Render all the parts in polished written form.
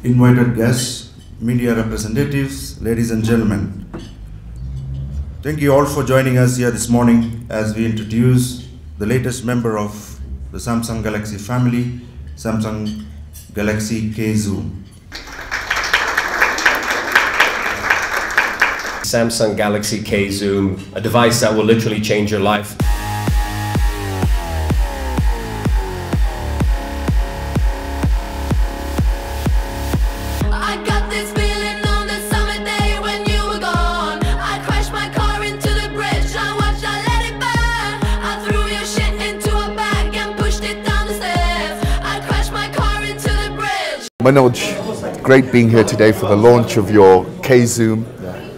invited guests, media representatives, ladies and gentlemen. Thank you all for joining us here this morning as we introduce the latest member of the Samsung Galaxy family, Samsung Galaxy K Zoom. Samsung Galaxy K Zoom, a device that will literally change your life. Manoj, great being here today for the launch of your K Zoom.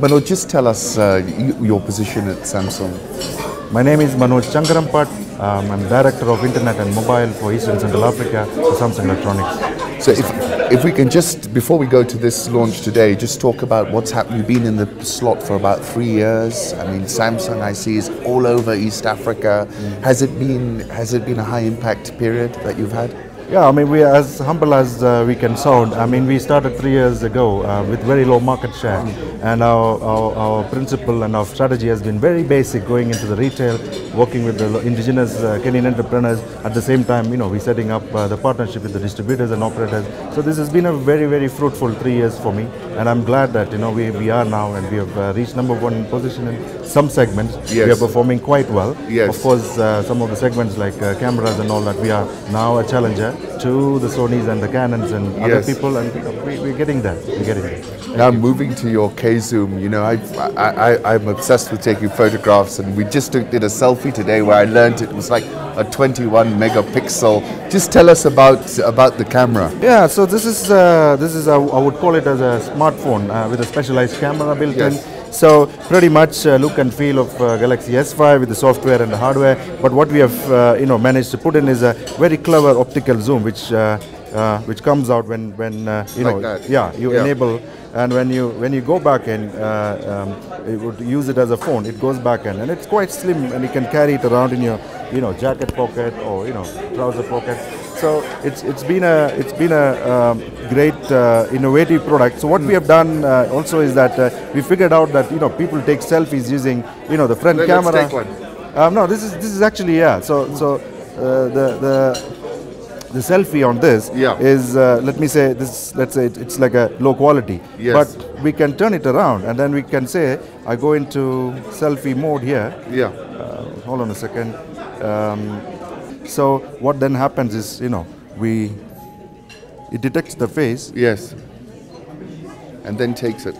Manoj, just tell us your position at Samsung. My name is Manoj Changarampat. I'm Director of Internet and Mobile for Eastern Central Africa for Samsung Electronics. So if we can just, before we go to this launch today, just talk about what's happened. You've been in the slot for about 3 years. I mean, Samsung I see is all over East Africa. Has it been a high impact period that you've had? Yeah, I mean, we are as humble as we can sound. I mean, we started 3 years ago with very low market share, and our principle and our strategy has been very basic, going into the retail, working with the indigenous Kenyan entrepreneurs. At the same time, we're setting up the partnership with the distributors and operators. So this has been a very, very fruitful 3 years for me, and I'm glad that we are now, and we have reached #1 position in some segments. Yes. We are performing quite well. Yes. Of course, some of the segments like cameras and all that, we are now a challenger to the Sonys and the Canons and other people, and we're getting there. Now moving to your K Zoom, I'm obsessed with taking photographs, and we just did a selfie today where I learned it was like a 21 megapixel. Just tell us about the camera. Yeah, so this is I would call it as a smartphone with a specialized camera built in. So pretty much look and feel of Galaxy S5 with the software and the hardware. But what we have managed to put in is a very clever optical zoom, which comes out when you enable, and when you go back and you would use it as a phone, it goes back in, and it's quite slim, and you can carry it around in your jacket pocket or trouser pocket. So it's been a great innovative product. So what we have done also is that we figured out that people take selfies using the front camera. Let's take one. No, this is actually So the selfie on this is let me say this. Let's say it's like a low quality, but we can turn it around, and then we can say I go into selfie mode here. Yeah. Hold on a second. So what then happens is, it detects the face. Yes. And then takes it.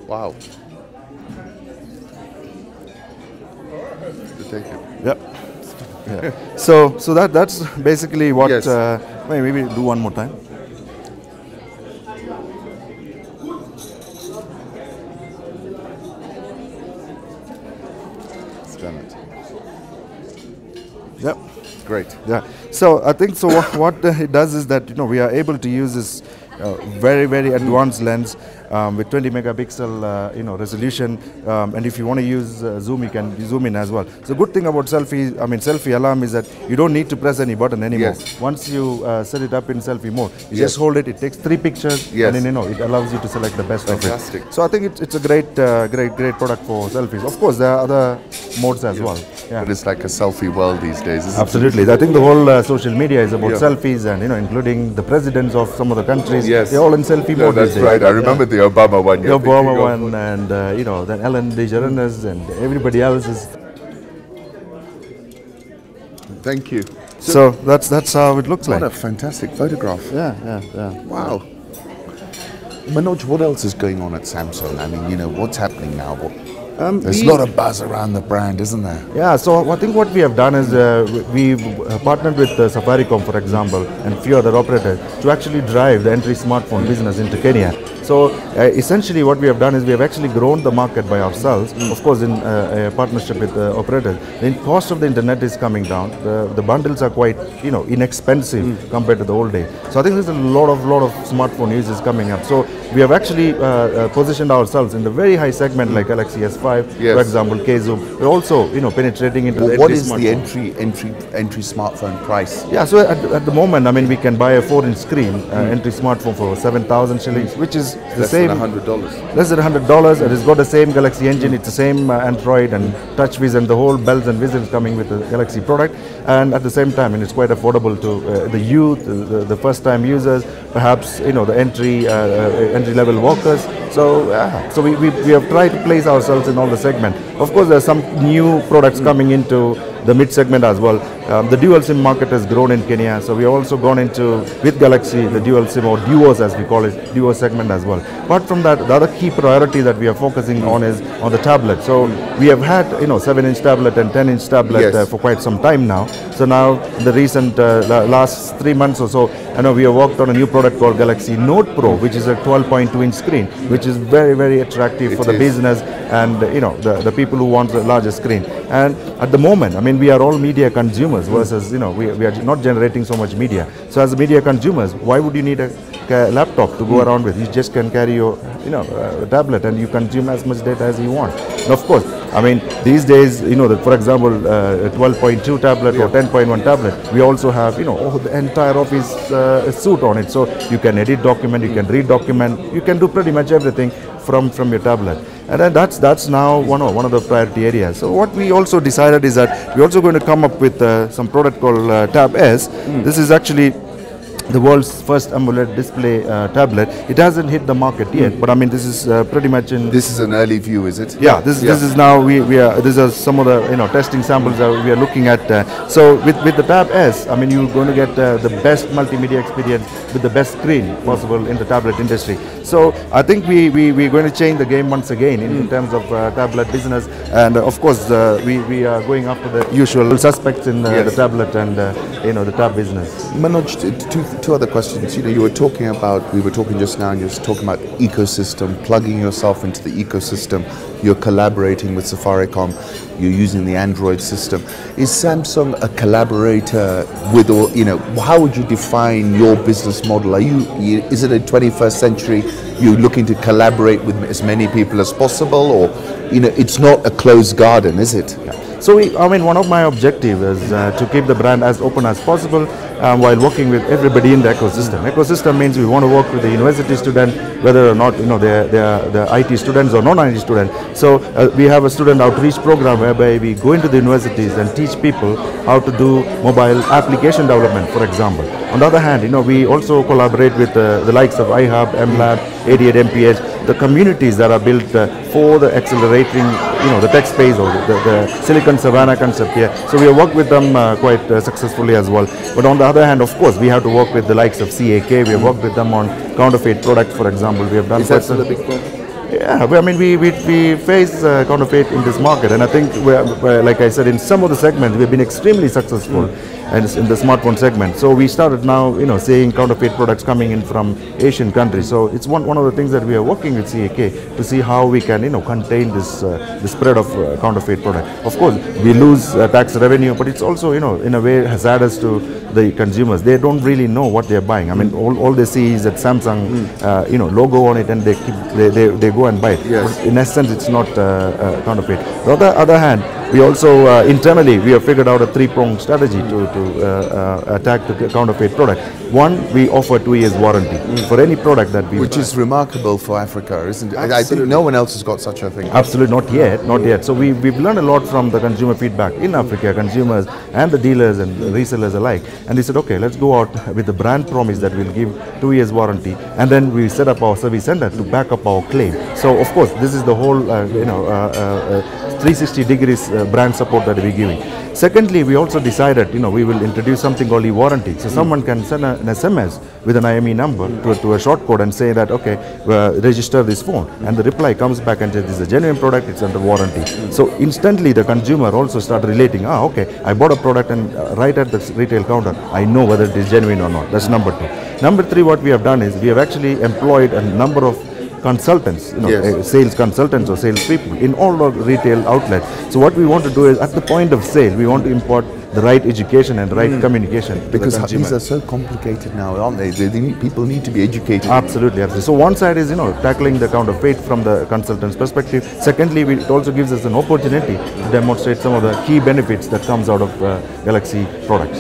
Wow. To take it. Yep. Yeah. So that's basically what. Yes. Maybe do one more time. It's done it. Yep. Great. Yeah. So I think what it does is that we are able to use this very, very advanced lens with 20 megapixel resolution, and if you want to use zoom, you can zoom in as well. So good thing about selfie alarm is that you don't need to press any button anymore. Yes. Once you set it up in selfie mode, you just hold it. It takes 3 pictures, and then it allows you to select the best of it. So I think it's a great product for selfies. Of course, there are other modes as well. Yeah. But it's like a selfie world these days, isn't Absolutely. I think the whole social media is about selfies, and including the presidents of some of the countries. Yes. They're all in selfie mode. That's right. I remember the Obama one. The Obama one, and then Ellen DeGeneres and everybody else is. Thank you. So that's how it looks like. What a fantastic photograph. Yeah. Wow. Manoj, what else is going on at Samsung? I mean, what's happening now? There's a lot of buzz around the brand, isn't there? Yeah, so I think what we have done is we've partnered with Safaricom, for example, and a few other operators to actually drive the entry smartphone business into Kenya. So essentially what we have done is we have actually grown the market by ourselves, of course in a partnership with the operators. The cost of the internet is coming down. The bundles are quite inexpensive compared to the old days. So I think there's a lot of smartphone users coming up. So we have actually positioned ourselves in the very high segment like Galaxy S5, Yes. for example, K Zoom. We're also penetrating into the What entry is the smartphone. entry smartphone price? Yeah, so at the moment, I mean, we can buy a 4-inch screen entry smartphone for 7,000 shillings, which is the Less same. than $100. Less than $100. It has got the same Galaxy engine. It's the same Android and TouchWiz, the whole bells and whistles coming with the Galaxy product. And at the same time, it's quite affordable to the youth, the first-time users, perhaps the entry-level workers. So we have tried to place ourselves in all the segment. Of course, there are some new products coming into the mid segment as well. The dual SIM market has grown in Kenya, so we have also gone into, with Galaxy, the dual SIM or duos as we call it, duo segment as well. Apart from that, the other key priority that we are focusing on is on the tablet. So we have had 7-inch tablet and 10-inch tablet Yes. for quite some time now. So now the recent last 3 months or so, I know we have worked on a new product called Galaxy Note Pro, which is a 12.2-inch screen, which is very, very attractive for the business and the people who want the larger screen. And at the moment, I mean, we are all media consumers versus we are not generating so much media. So as media consumers, why would you need a laptop to go around with? You just can carry your tablet and you consume as much data as you want. And of course, I mean, these days, for example, 12.2 tablet or 10.1 tablet, we also have the entire office suite on it. So you can edit document, you can read document, you can do pretty much everything from your tablet. And then that's now one of the priority areas. So what we also decided is that we're also going to come up with some product called Tab S. This is actually the world's first AMOLED display tablet. It hasn't hit the market yet, but I mean, this is pretty much in. This is an early view, is it? Yeah, this is now we are. These are some of the testing samples that we are looking at. So with the Tab S, I mean, you're going to get the best multimedia experience with the best screen possible in the tablet industry. So I think we're going to change the game once again in terms of tablet business, and of course we are going after the usual suspects in the tablet and the tab business. Manoj, two other questions. We were talking just now, and you were talking about ecosystem, plugging yourself into the ecosystem. You're collaborating with Safaricom. You're using the Android system. Is Samsung a collaborator with, or how would you define your business model? Is it a 21st century? You're looking to collaborate with as many people as possible, or it's not a closed garden, is it? So one of my objectives is to keep the brand as open as possible while working with everybody in the ecosystem. Ecosystem means we want to work with the university student, whether or not they're IT students or non-IT students. So we have a student outreach program whereby we go into the universities and teach people how to do mobile application development, for example. On the other hand, we also collaborate with the likes of iHub, MLab, 88MPH, the communities that are built for the accelerating, the tech space or the Silicon Savannah concept here. So we have worked with them quite successfully as well. But on the other hand, of course, we have to work with the likes of CAK. We have worked with them on counterfeit products, for example. We have done. Is that still a big problem? Yeah, I mean, we face counterfeit in this market, and I think, like I said, in some of the segments, we've been extremely successful, and in the smartphone segment. So we started now, seeing counterfeit products coming in from Asian countries. So it's one of the things that we are working with CAK to see how we can, contain this the spread of counterfeit product. Of course, we lose tax revenue, but it's also, in a way, hazardous to the consumers. They don't really know what they're buying. I mean, all they see is that Samsung, logo on it, and they go and buy it. Yes. But in essence, it's not counterfeit. On the other hand, we also internally we have figured out a three-pronged strategy to attack the counterfeit product. One, we offer 2 years warranty for any product that we. Which is remarkable for Africa, isn't it? I think no one else has got such a thing. Absolutely, not yet. So we've learned a lot from the consumer feedback in Africa, consumers and the dealers and the resellers alike. And we said, okay, let's go out with the brand promise that we'll give 2 years warranty, and then we set up our service center to back up our claim. So of course, this is the whole 360 degrees brand support that we're giving. Secondly, we also decided, we will introduce something called e-warranty. So someone can send an SMS with an IME number to a short code and say that, okay, register this phone. And the reply comes back and says, this is a genuine product, it's under warranty. So instantly the consumer also started relating, okay, I bought a product and right at the retail counter, I know whether it is genuine or not. That's number 2. Number 3, what we have done is we have actually employed a number of consultants, Yes. sales consultants or sales people in all the retail outlets. So what we want to do is at the point of sale, we want to import the right education and right communication to Because the consumer. these are so complicated now, aren't they? People need to be educated. Absolutely, absolutely. So one side is tackling the counterfeit from the consultant's perspective. Secondly, it also gives us an opportunity to demonstrate some of the key benefits that comes out of Galaxy products.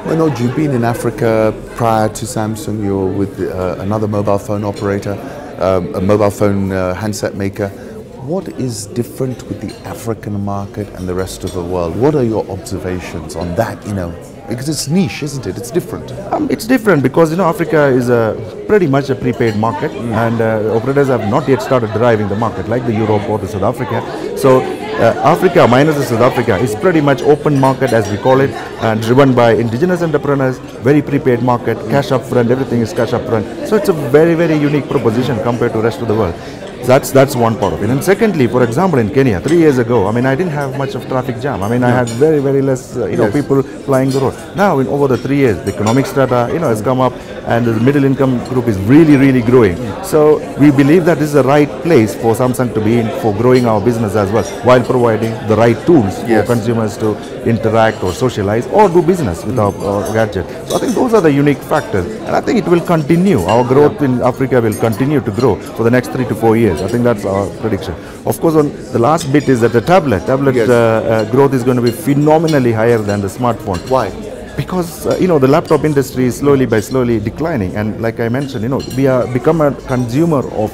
Manoj, you've been in Africa prior to Samsung. You're with another mobile phone operator, a mobile phone handset maker. What is different with the African market and the rest of the world? What are your observations on that, Because it's niche, isn't it? It's different. It's different because Africa is pretty much a prepaid market, and operators have not yet started driving the market like the Europe or the South Africa. So Africa minus the South Africa is pretty much open market as we call it, and driven by indigenous entrepreneurs, very prepaid market, cash up front, everything is cash up front. So it's a very, very unique proposition compared to the rest of the world. That's one part of it. And secondly, for example, in Kenya, 3 years ago, I had didn't have much of traffic jam. I had very, very less, people flying the road. Now, in over the 3 years, the economic strata, has come up, and the middle income group is really, really growing. So we believe that this is the right place for Samsung to be in for growing our business as well, while providing the right tools for consumers to interact or socialize or do business with our gadget. So I think those are the unique factors, and I think it will continue. Our growth in Africa will continue to grow for the next 3 to 4 years. I think that's our prediction. Of course, on the last bit is that the tablet growth is going to be phenomenally higher than the smartphone. Why? Because the laptop industry is slowly declining, and like I mentioned, we are become a consumer of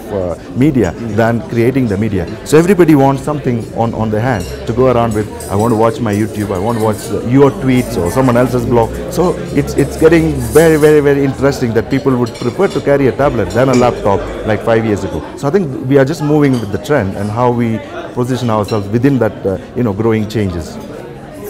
media than creating the media. So everybody wants something on their hand to go around with. I want to watch my YouTube, I want to watch your tweets or someone else's blog. So it's getting very, very, very interesting that people would prefer to carry a tablet than a laptop like 5 years ago. So I think we are just moving with the trend and how we position ourselves within that growing changes.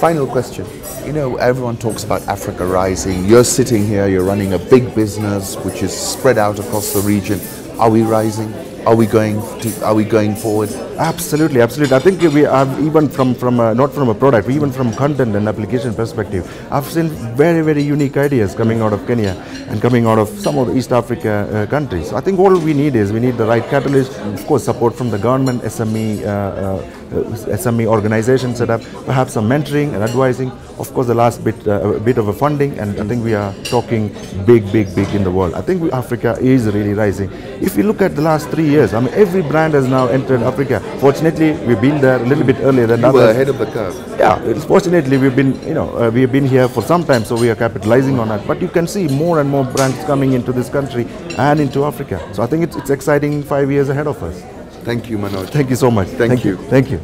Final question. Everyone talks about Africa rising. You're sitting here, you're running a big business which is spread out across the region. Are we rising? Are we going forward? Absolutely, absolutely. I think we have, even from not from a product, even from content and application perspective, I've seen very, very unique ideas coming out of Kenya and coming out of some of the East Africa countries. I think all we need the right catalyst, of course, support from the government, SME organization set up, perhaps some mentoring and advising. Of course, the last bit, a bit of a funding, and I think we are talking big in the world. I think Africa is really rising. If you look at the last 3 years, every brand has now entered Africa. Fortunately, we've been there a little bit earlier than others. You were ahead of the curve. Yeah, fortunately we've been, we've been here for some time, so we are capitalizing on that. But you can see more and more brands coming into this country and into Africa. So I think it's exciting 5 years ahead of us. Thank you, Manoj. Thank you so much. Thank you. Thank you.